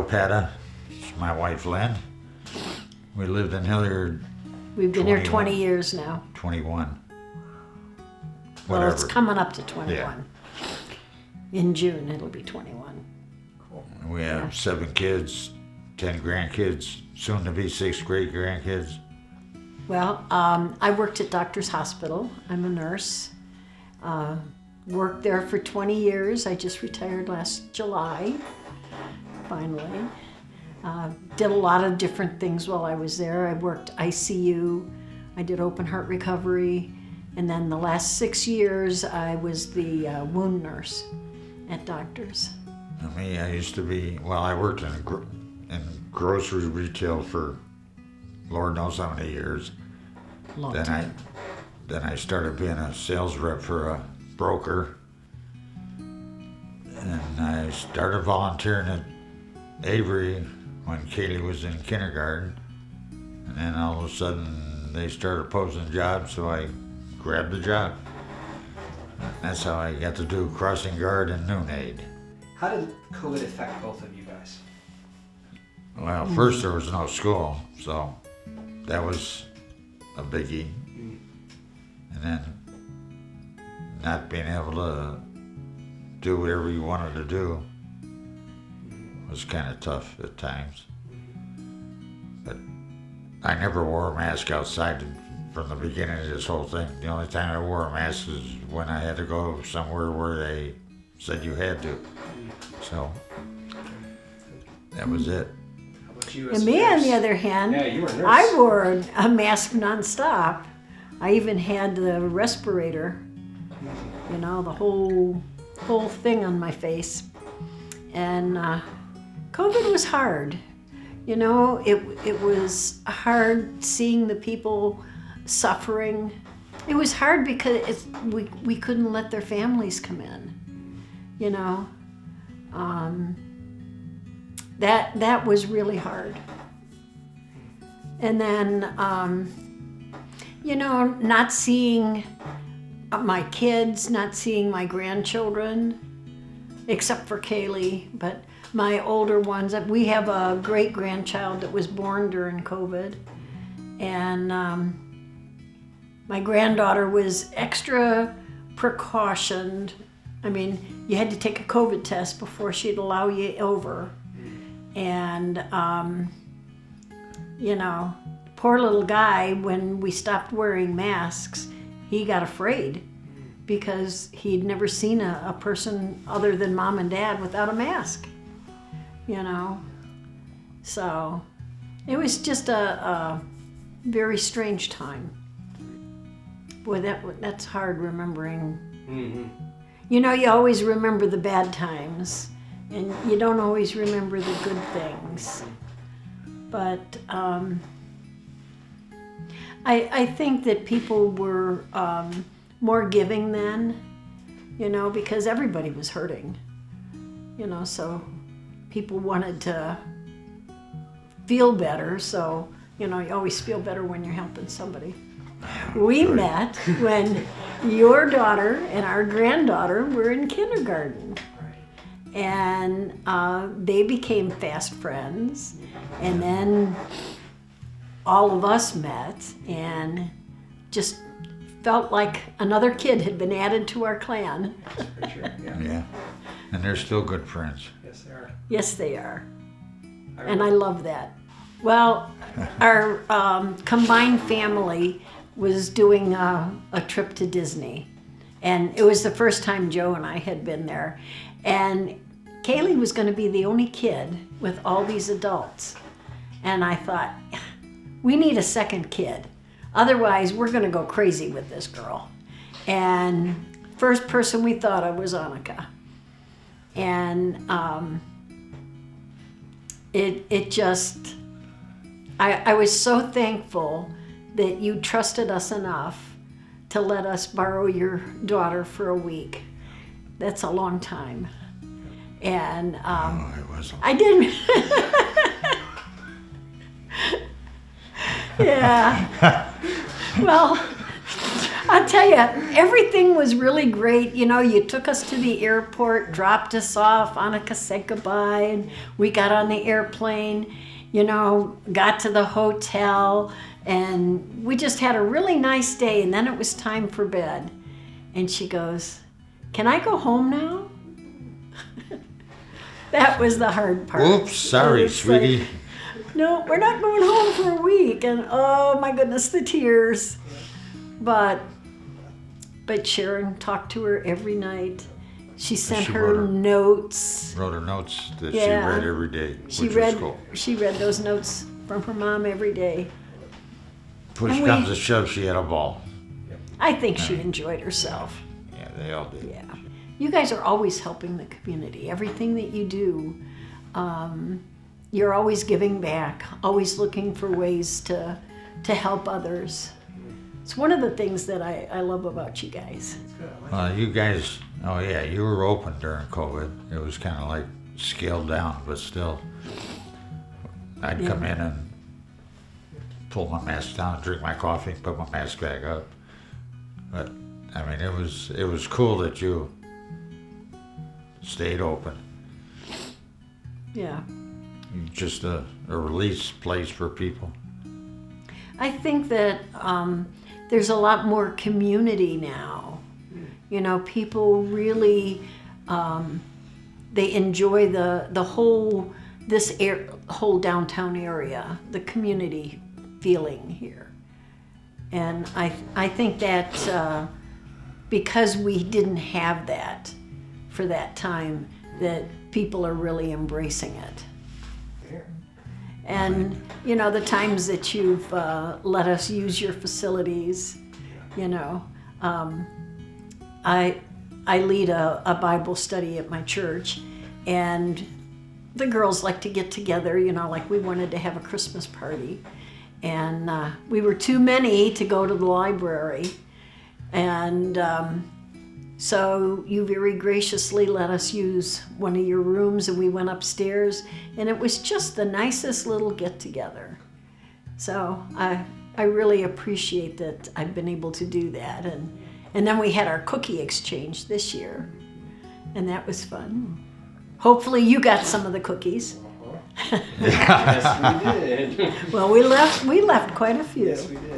Joe Pata. It's my wife, Lynn. We lived in Hilliard. We've been here 20 years now. 21. Well, Whatever. it's coming up to 21. Yeah. In June, it'll be 21. Cool. We have 7 kids, 10 grandkids, soon to be 6 great grandkids. Well, I worked at Doctor's Hospital. I'm a nurse. Worked there for 20 years. I just retired last July, finally. Did a lot of different things while I was there. I worked ICU. I did open heart recovery. And then the last 6 years, I was the wound nurse at Doctor's. I used to be, I worked in grocery retail for Lord knows how many years. Long Then time. I started being a sales rep for a broker. And I started volunteering at Avery when Kaylee was in kindergarten. And then all of a sudden they started posting jobs, so I grabbed the job. That's how I got to do crossing guard and noon aid. How did COVID affect both of you guys? Well, first there was no school, so that was a biggie. And then not being able to do whatever you wanted to do was kind of tough at times. But I never wore a mask outside from the beginning of this whole thing. The only time I wore a mask is when I had to go somewhere where they said you had to. So that was it. How about you? And me, on the other hand, Yeah, you were a nurse. I wore a mask nonstop. I even had the respirator, the whole thing on my face. And COVID was hard. It was hard seeing the people suffering. It was hard because we couldn't let their families come in. That was really hard. And then, not seeing my kids, not seeing my grandchildren, except for Kaylee, but my older ones. We have a great grandchild that was born during COVID. And my granddaughter was extra precautioned. You had to take a COVID test before she'd allow you over. And, poor little guy, when we stopped wearing masks, he got afraid because he'd never seen a person other than mom and dad without a mask, So it was just a very strange time. Boy, that's hard remembering. Mm-hmm. You always remember the bad times, and you don't always remember the good things. But I think that people were more giving then, because everybody was hurting. So people wanted to feel better. So, you always feel better when you're helping somebody. We met when your daughter and our granddaughter were in kindergarten. And they became fast friends. And then all of us met and just felt like another kid had been added to our clan. That's for sure. Yeah. Yeah. And they're still good friends. Yes, they are. Yes, they are. And I love that. Well, our combined family was doing a trip to Disney. And it was the first time Joe and I had been there. And Kaylee was going to be the only kid with all these adults. And I thought, we need a second kid. Otherwise, we're going to go crazy with this girl. And first person we thought of was Annika. And it just, I was so thankful that you trusted us enough to let us borrow your daughter for a week. That's a long time. And It was. I didn't. Yeah. Well, I'll tell you, everything was really great. You know, you took us to the airport, dropped us off, Annika said goodbye, and we got on the airplane, you know, got to the hotel, and we just had a really nice day, and then it was time for bed. And she goes, "Can I go home now?" That was the hard part. Oops, sorry, It's like, sweetie. no, we're not going home for a week. And oh my goodness, the tears. But Sharon talked to her every night. She sent She her wrote her- notes. Wrote her notes that Yeah. she read every day, She which read was cool. she read those notes from her mom every day. Push and comes we- to shove, she had a ball. I think she enjoyed herself. Yeah, they all did. Yeah. You guys are always helping the community. Everything that you do, you're always giving back, always looking for ways to help others. It's one of the things that I love about you guys. You guys, oh yeah, you were open during COVID. It was kind of like scaled down, but still, I'd come in and pull my mask down, drink my coffee, put my mask back up. But I mean, it was cool that you stayed open. Yeah. Just a release place for people. I think that there's a lot more community now. You know, people really they enjoy the whole whole downtown area, the community feeling here, and I think that because we didn't have that for that time, that people are really embracing it. And, you know, the times that you've let us use your facilities, you know, I lead a Bible study at my church, and the girls like to get together, you know, like we wanted to have a Christmas party. And we were too many to go to the library. And so you very graciously let us use one of your rooms, and we went upstairs, and it was just the nicest little get-together. So I really appreciate that I've been able to do that. And then we had our cookie exchange this year, and that was fun. Hopefully you got some of the cookies. Yes, we did. Well, we left quite a few. Yes, we did.